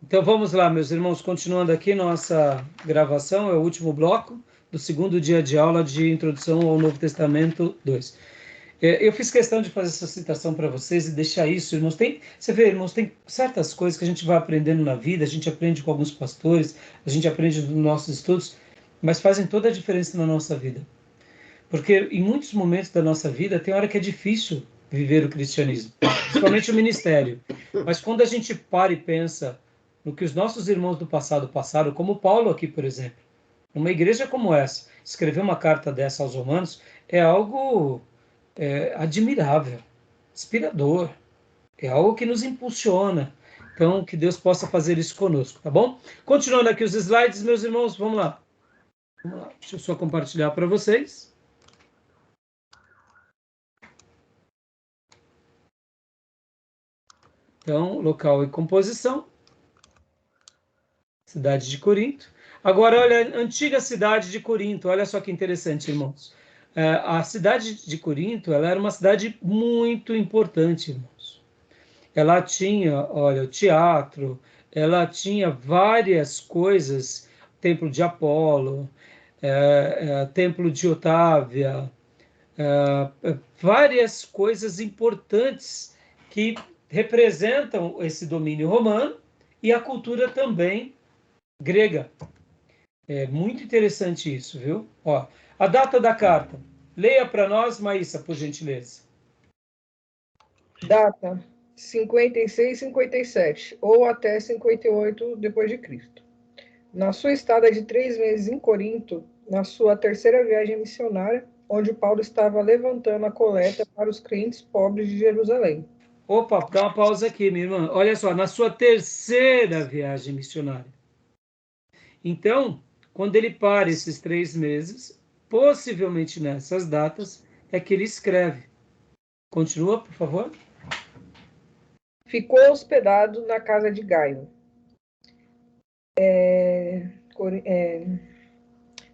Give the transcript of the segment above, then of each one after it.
Então vamos lá, meus irmãos, continuando aqui nossa gravação, é o último bloco do segundo dia de aula de Introdução ao Novo Testamento 2. Eu fiz questão de fazer essa citação para vocês e deixar isso, irmãos. Você vê, irmãos, tem certas coisas que a gente vai aprendendo na vida, a gente aprende com alguns pastores, a gente aprende nos nossos estudos, mas fazem toda a diferença na nossa vida. Porque em muitos momentos da nossa vida tem hora que é difícil viver o cristianismo, principalmente o ministério. Mas quando a gente para e pensa no que os nossos irmãos do passado passaram, como Paulo aqui, por exemplo, uma igreja como essa, escrever uma carta dessa aos romanos é algo admirável, inspirador, é algo que nos impulsiona. Então, que Deus possa fazer isso conosco, tá bom? Continuando aqui os slides, meus irmãos, vamos lá. Vamos lá. Deixa eu só compartilhar para vocês. Então, local e composição. Cidade de Corinto. Agora, olha, a antiga cidade de Corinto. Olha só que interessante, irmãos. A cidade de Corinto, ela era uma cidade muito importante, irmãos. Ela tinha, olha, o teatro, ela tinha várias coisas, templo de Apolo, templo de Otávia, várias coisas importantes que representam esse domínio romano e a cultura também grega. É muito interessante isso, viu? Ó, a data da carta. Leia para nós, Maísa, por gentileza. Data 56 e 57, ou até 58 depois de Cristo. Na sua estada de 3 meses em Corinto, na sua terceira viagem missionária, onde Paulo estava levantando a coleta para os crentes pobres de Jerusalém. Opa, dá uma pausa aqui, minha irmã. Olha só, na sua terceira viagem missionária. Então, quando ele para esses 3 meses, possivelmente nessas datas, é que ele escreve. Continua, por favor. Ficou hospedado na casa de Gaio.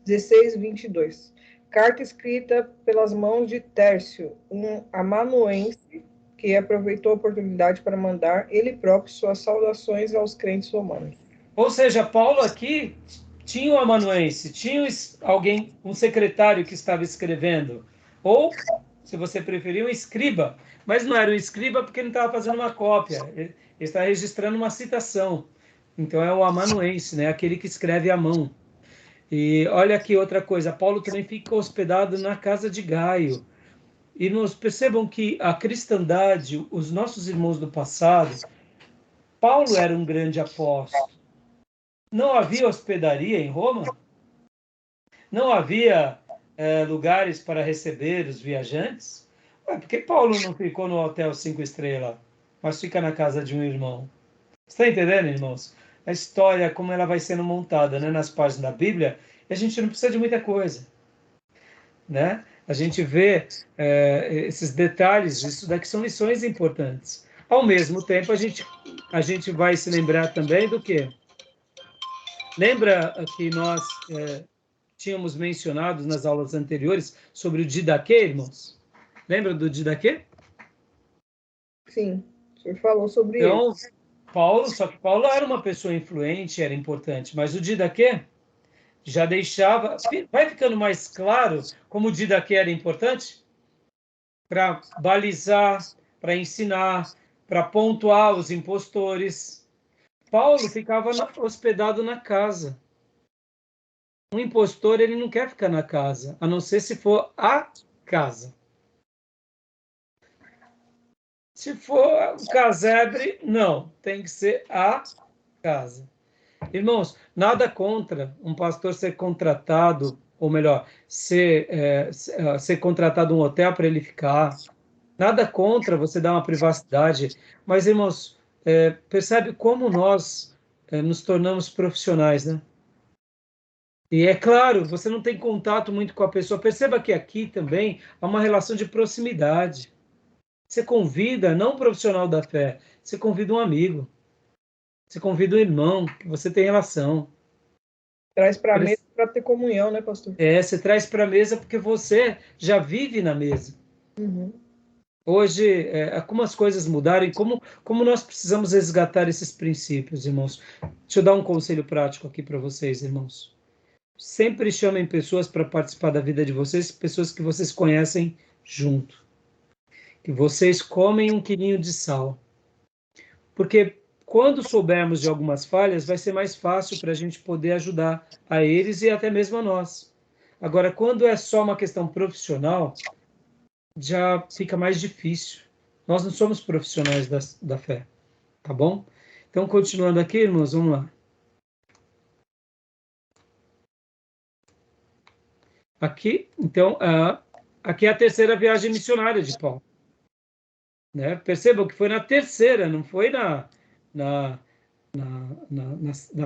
16, 22. Carta escrita pelas mãos de Tércio, um amanuense, que aproveitou a oportunidade para mandar ele próprio suas saudações aos crentes romanos. Ou seja, Paulo aqui tinha um amanuense, tinha alguém, um secretário que estava escrevendo, ou, se você preferir, um escriba. Mas não era um escriba porque ele não estava fazendo uma cópia, ele está registrando uma citação. Então é o amanuense, né? Aquele que escreve à mão. E olha aqui outra coisa, Paulo também fica hospedado na casa de Gaio. E nos percebam que a cristandade, os nossos irmãos do passado, Paulo era um grande apóstolo. Não havia hospedaria em Roma? Não havia lugares para receber os viajantes? Ué, por que Paulo não ficou no hotel 5 estrelas, mas fica na casa de um irmão? Está entendendo, irmãos? A história, como ela vai sendo montada, né, nas páginas da Bíblia, a gente não precisa de muita coisa, né? A gente vê esses detalhes, isso daqui são lições importantes. Ao mesmo tempo, a gente vai se lembrar também do quê? Lembra que nós tínhamos mencionado nas aulas anteriores sobre o Didaquê, irmãos? Lembra do Didaquê? Sim, o senhor falou sobre Então, ele. só que Paulo era uma pessoa influente, era importante, mas o Didaquê já deixava, vai ficando mais claro como o Didaquê era importante para balizar, para ensinar, para pontuar os impostores. Paulo ficava hospedado na casa. Um impostor, ele não quer ficar na casa, a não ser se for a casa. Se for um casebre, não, tem que ser a casa. Irmãos, nada contra um pastor ser contratado, ou melhor, ser contratado um hotel para ele ficar. Nada contra você dar uma privacidade. Mas, irmãos, percebe como nós nos tornamos profissionais, né? E é claro, você não tem contato muito com a pessoa. Perceba que aqui também há uma relação de proximidade. Você convida, não um profissional da fé, você convida um amigo, você convida um irmão, que você tem relação. Traz para a mesa para ter comunhão, né, pastor? Você traz para a mesa porque você já vive na mesa. Uhum. Hoje, como as coisas mudaram, e como nós precisamos resgatar esses princípios, irmãos. Deixa eu dar um conselho prático aqui para vocês, irmãos. Sempre chamem pessoas para participar da vida de vocês, pessoas que vocês conhecem junto. Que vocês comem 1 quilinho de sal. Porque quando soubermos de algumas falhas, vai ser mais fácil para a gente poder ajudar a eles e até mesmo a nós. Agora, quando é só uma questão profissional, já fica mais difícil. Nós não somos profissionais da fé, tá bom? Então, continuando aqui, irmãos, vamos lá. Aqui, então, aqui é a terceira viagem missionária de Paulo. Né? Percebam que foi na terceira, não foi na, na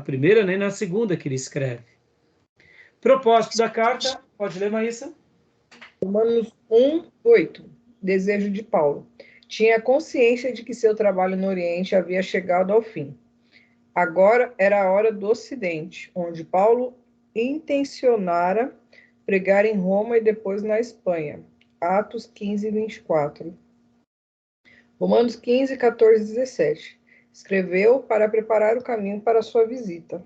primeira nem na segunda que ele escreve. Propósito da carta, pode ler, Maísa? Romanos 1:8. Desejo de Paulo. Tinha consciência de que seu trabalho no Oriente havia chegado ao fim. Agora era a hora do Ocidente, onde Paulo intencionara pregar em Roma e depois na Espanha. Atos 15:24. Romanos 15:14-17. Escreveu para preparar o caminho para sua visita.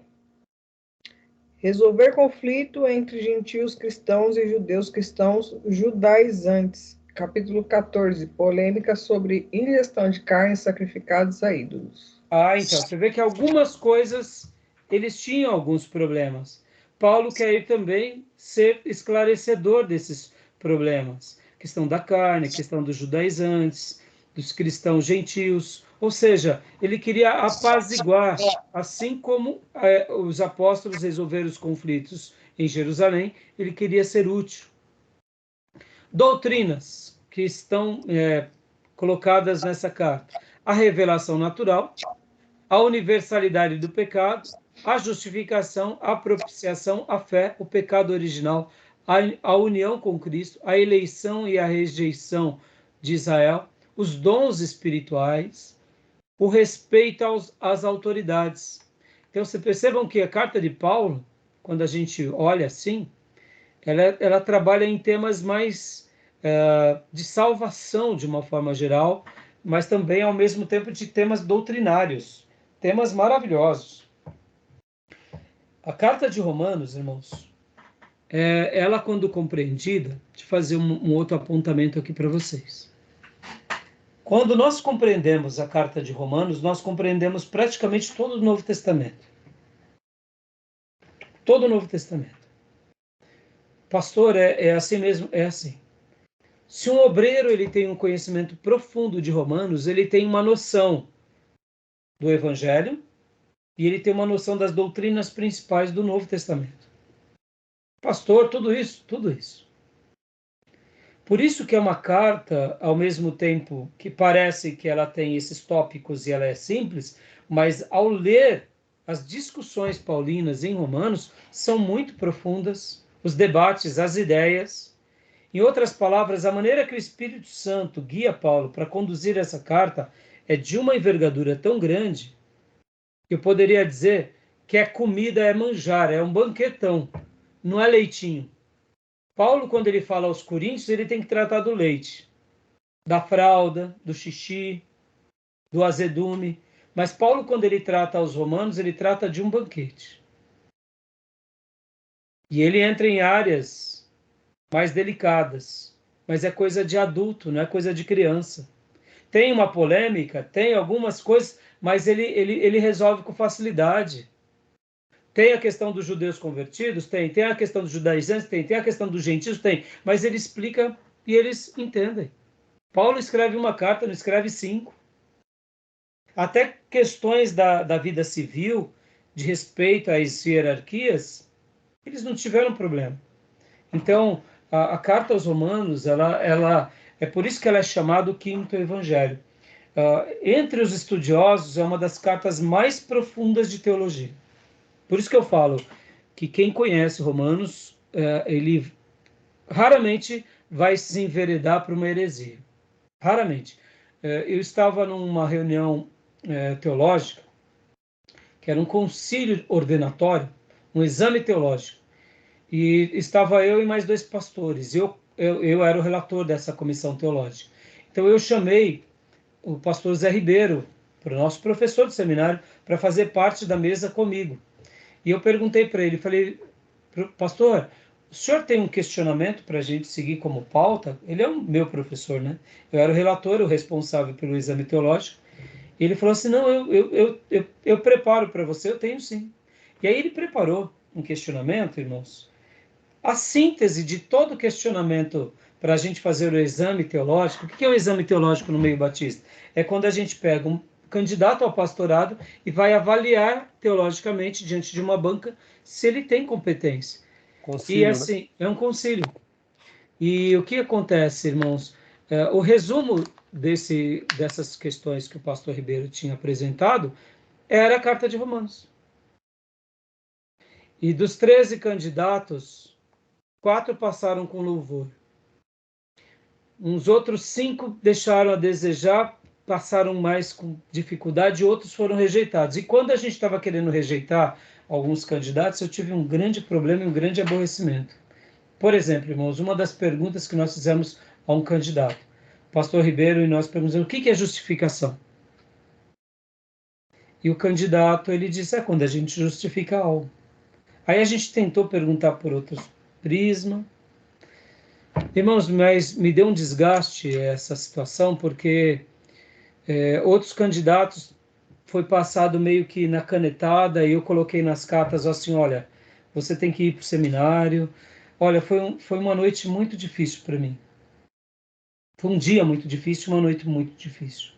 Resolver conflito entre gentios cristãos e judeus cristãos judaizantes. Capítulo 14. Polêmica sobre ingestão de carnes sacrificadas a ídolos. Então, você vê que algumas coisas, eles tinham alguns problemas. Paulo quer ir também ser esclarecedor desses problemas. Questão da carne, questão dos judaizantes, dos cristãos gentios. Ou seja, ele queria apaziguar, assim como os apóstolos resolveram os conflitos em Jerusalém, ele queria ser útil. Doutrinas que estão colocadas nessa carta. A revelação natural, a universalidade do pecado, a justificação, a propiciação, a fé, o pecado original, a união com Cristo, a eleição e a rejeição de Israel, os dons espirituais, o respeito às autoridades. Então, vocês percebam que a carta de Paulo, quando a gente olha assim, ela trabalha em temas mais de salvação, de uma forma geral, mas também, ao mesmo tempo, de temas doutrinários, temas maravilhosos. A carta de Romanos, irmãos, ela, quando compreendida, deixa eu fazer um outro apontamento aqui para vocês. Quando nós compreendemos a carta de Romanos, nós compreendemos praticamente todo o Novo Testamento. Todo o Novo Testamento. Pastor, é assim mesmo? É assim. Se um obreiro ele tem um conhecimento profundo de Romanos, ele tem uma noção do Evangelho e ele tem uma noção das doutrinas principais do Novo Testamento. Pastor, tudo isso, tudo isso. Por isso que é uma carta, ao mesmo tempo que parece que ela tem esses tópicos e ela é simples, mas ao ler as discussões paulinas em Romanos, são muito profundas, os debates, as ideias. Em outras palavras, a maneira que o Espírito Santo guia Paulo para conduzir essa carta é de uma envergadura tão grande que eu poderia dizer que a comida é manjar, é um banquetão, não é leitinho. Paulo, quando ele fala aos coríntios, ele tem que tratar do leite, da fralda, do xixi, do azedume. Mas Paulo, quando ele trata aos romanos, ele trata de um banquete. E ele entra em áreas mais delicadas. Mas é coisa de adulto, não é coisa de criança. Tem uma polêmica, tem algumas coisas, mas ele resolve com facilidade. Tem a questão dos judeus convertidos? Tem a questão dos judaizantes? Tem a questão dos gentios? Tem. Mas ele explica e eles entendem. Paulo escreve uma carta, não escreve 5. Até questões da vida civil, de respeito às hierarquias, eles não tiveram problema. Então, a carta aos Romanos, ela é por isso que ela é chamada o quinto evangelho. Entre os estudiosos, é uma das cartas mais profundas de teologia. Por isso que eu falo que quem conhece Romanos, ele raramente vai se enveredar para uma heresia. Raramente. Eu estava numa reunião teológica, que era um concílio ordenatório, um exame teológico, e estava eu e mais 2 pastores. Eu era o relator dessa comissão teológica. Então eu chamei o pastor Zé Ribeiro, para o nosso professor de seminário, para fazer parte da mesa comigo. E eu perguntei para ele, falei, pastor, o senhor tem um questionamento para a gente seguir como pauta? Ele é o meu professor, né? Eu era o relator, o responsável pelo exame teológico. E ele falou assim, não, eu preparo para você, eu tenho sim. E aí ele preparou um questionamento, irmãos. A síntese de todo questionamento para a gente fazer o exame teológico. O que é o exame teológico no meio batista? É quando a gente pega um candidato ao pastorado e vai avaliar teologicamente diante de uma banca se ele tem competência. Concílio, E assim, é um concílio. E o que acontece, irmãos? O resumo dessas questões que o pastor Ribeiro tinha apresentado era a carta de Romanos. E dos 13 candidatos, 4 passaram com louvor. Uns outros 5 deixaram a desejar, passaram mais com dificuldade, e outros foram rejeitados. E quando a gente estava querendo rejeitar alguns candidatos, eu tive um grande problema e um grande aborrecimento. Por exemplo, irmãos, uma das perguntas que nós fizemos a um candidato, pastor Ribeiro, e nós perguntamos o que é justificação? E o candidato, ele disse, é quando a gente justifica algo. Aí a gente tentou perguntar por outros prisma. Irmãos, mas me deu um desgaste essa situação, porque outros candidatos foi passado meio que na canetada, e eu coloquei nas cartas assim, olha, você tem que ir para o seminário. Olha, foi uma noite muito difícil para mim. Foi um dia muito difícil, uma noite muito difícil.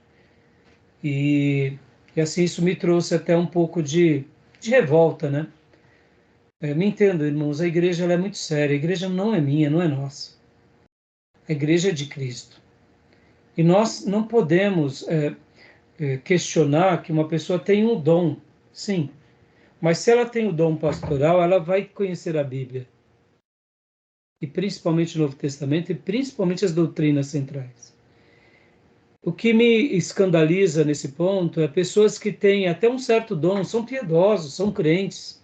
E assim, isso me trouxe até um pouco de revolta, né? Me entendo, irmãos, a igreja ela é muito séria. A igreja não é minha, não é nossa. A igreja é de Cristo. E nós não podemos questionar que uma pessoa tem um dom, sim. Mas se ela tem o dom pastoral, ela vai conhecer a Bíblia. E principalmente o Novo Testamento, e principalmente as doutrinas centrais. O que me escandaliza nesse ponto é pessoas que têm até um certo dom, são piedosos, são crentes,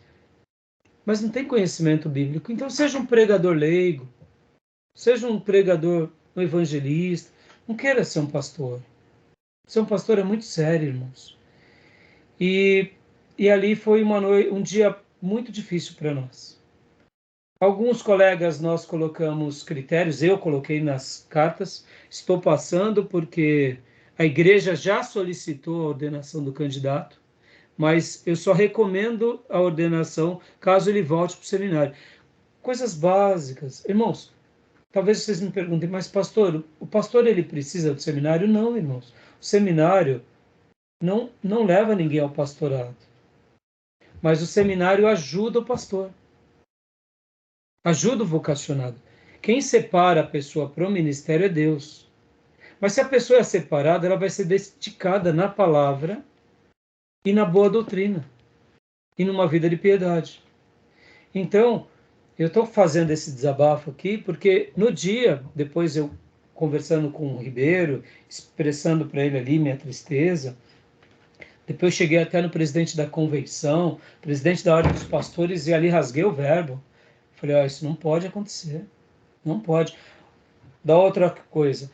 mas não têm conhecimento bíblico. Então, seja um pregador leigo, seja um pregador, um evangelista, não queira ser um pastor. Ser um pastor é muito sério, irmãos. E, e ali foi um dia muito difícil para nós. Alguns colegas nós colocamos critérios, eu coloquei nas cartas, estou passando porque a igreja já solicitou a ordenação do candidato, mas eu só recomendo a ordenação caso ele volte para o seminário. Coisas básicas. Irmãos, talvez vocês me perguntem, mas pastor, o pastor ele precisa do seminário? Não, irmãos. O seminário não leva ninguém ao pastorado, mas o seminário ajuda o pastor. Ajuda o vocacionado. Quem separa a pessoa para o ministério é Deus. Mas se a pessoa é separada, ela vai ser dedicada na palavra e na boa doutrina e numa vida de piedade. Então, eu estou fazendo esse desabafo aqui porque no dia, depois eu conversando com o Ribeiro, expressando para ele ali minha tristeza, depois cheguei até no presidente da convenção, presidente da Ordem dos Pastores, e ali rasguei o verbo. Falei, isso não pode acontecer. Não pode. Da outra coisa,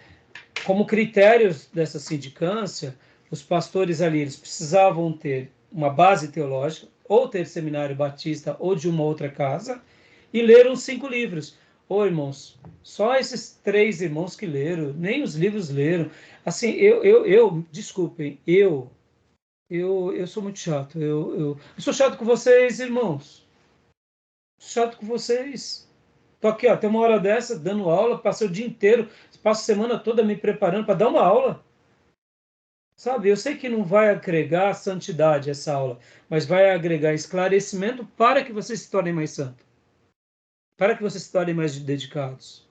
como critérios dessa sindicância, os pastores ali eles precisavam ter uma base teológica, ou ter seminário batista, ou de uma outra casa, e ler uns 5 livros. Ô, irmãos, só esses 3 irmãos que leram, nem os livros leram. Assim, desculpem, eu sou muito chato. Eu sou chato com vocês, irmãos. Chato com vocês. Tô aqui, ó, tem uma hora dessa, dando aula, passei o dia inteiro, passo a semana toda me preparando para dar uma aula. Sabe, eu sei que não vai agregar santidade essa aula, mas vai agregar esclarecimento para que vocês se tornem mais santos, para que vocês se tornem mais dedicados.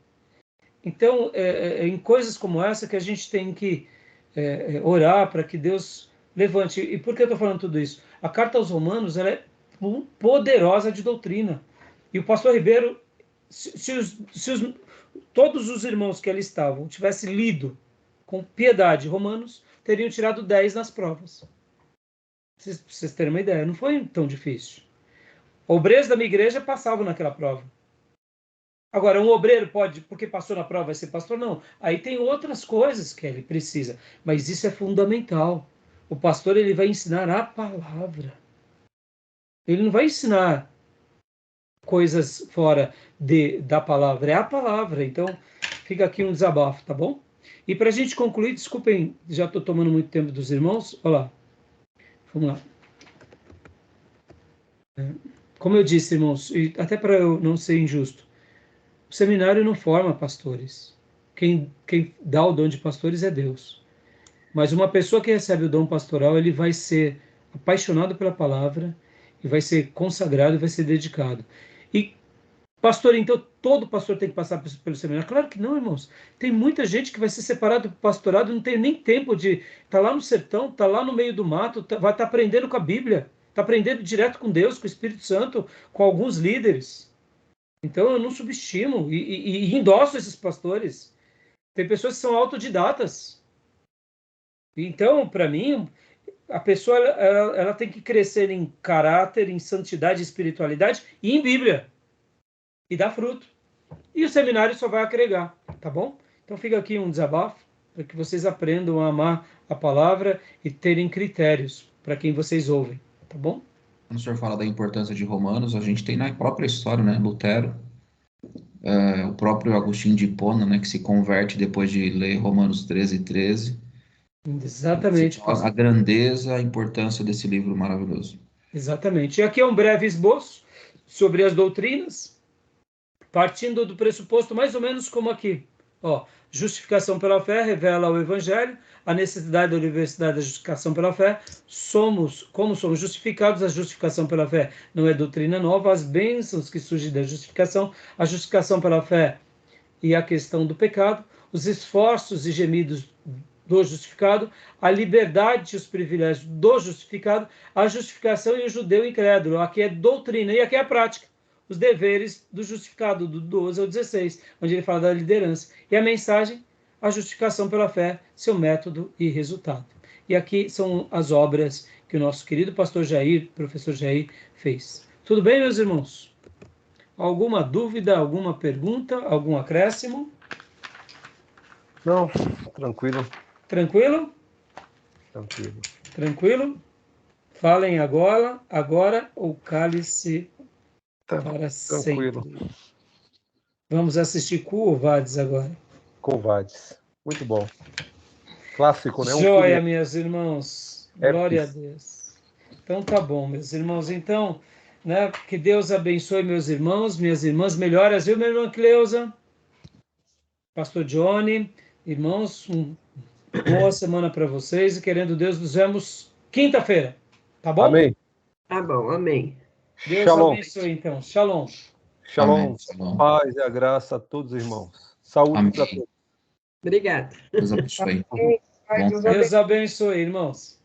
Então, em coisas como essa que a gente tem que orar para que Deus levante. E por que eu estou falando tudo isso? A carta aos Romanos ela é poderosa de doutrina. E o pastor Ribeiro, se todos os irmãos que ali estavam tivessem lido com piedade Romanos, teriam tirado 10 nas provas. Pra vocês terem uma ideia, não foi tão difícil. Obreiros da minha igreja passavam naquela prova. Agora, um obreiro pode, porque passou na prova, vai ser pastor? Não. Aí tem outras coisas que ele precisa. Mas isso é fundamental. O pastor, ele vai ensinar a palavra. Ele não vai ensinar coisas fora da palavra. É a palavra. Então, fica aqui um desabafo, tá bom? E para a gente concluir, desculpem, já estou tomando muito tempo dos irmãos. Olha lá. Vamos lá. Como eu disse, irmãos, e até para eu não ser injusto, o seminário não forma pastores. Quem dá o dom de pastores é Deus. Mas uma pessoa que recebe o dom pastoral, ele vai ser apaixonado pela palavra, e vai ser consagrado, e vai ser dedicado. E pastor, então todo pastor tem que passar pelo seminário? Claro que não, irmãos. Tem muita gente que vai ser separado do pastorado, não tem nem tempo de estar lá no sertão, estar lá no meio do mato, vai estar aprendendo com a Bíblia, está aprendendo direto com Deus, com o Espírito Santo, com alguns líderes. Então eu não subestimo e endosso esses pastores. Tem pessoas que são autodidatas. Então, para mim, a pessoa ela tem que crescer em caráter, em santidade, espiritualidade e em Bíblia. E dar fruto. E o seminário só vai agregar, tá bom? Então fica aqui um desabafo para que vocês aprendam a amar a palavra e terem critérios para quem vocês ouvem, tá bom? Quando o senhor fala da importância de Romanos, a gente tem na própria história, né? Lutero, o próprio Agostinho de Hipona, né? Que se converte depois de ler Romanos 13:13. Exatamente, A grandeza, a importância desse livro maravilhoso. Exatamente. E aqui é um breve esboço sobre as doutrinas, partindo do pressuposto mais ou menos como aqui. Ó, justificação pela fé revela o Evangelho, a necessidade da universidade da justificação pela fé. Como somos justificados, a justificação pela fé não é doutrina nova, as bênçãos que surgem da justificação, a justificação pela fé e a questão do pecado, os esforços e gemidos do justificado, a liberdade e os privilégios do justificado, a justificação e o judeu incrédulo. Aqui é doutrina e aqui é a prática. Os deveres do justificado, do 12 ao 16, onde ele fala da liderança. E a mensagem, a justificação pela fé, seu método e resultado. E aqui são as obras que o nosso querido pastor Jair, professor Jair, fez. Tudo bem, meus irmãos? Alguma dúvida, alguma pergunta, algum acréscimo? Não, tranquilo. Tranquilo? Tranquilo. Tranquilo? Falem agora ou cale-se para Tranquilo. sempre. Vamos assistir Covardes agora. Covardes. Muito bom. Clássico, né? Joia, meus irmãos. Glória a Deus. Então tá bom, meus irmãos. Então, né, que Deus abençoe meus irmãos, minhas irmãs. Melhoras, viu, minha irmã Cleusa? Pastor Johnny. Irmãos, boa semana para vocês e querendo Deus, nos vemos quinta-feira. Tá bom? Amém. Tá bom, amém. Deus Shalom. abençoe, então. Shalom. Shalom. Amém. Shalom. Paz e a graça a todos os irmãos. Saúde para todos. Obrigada. Deus abençoe. Deus Deus abençoe, irmãos.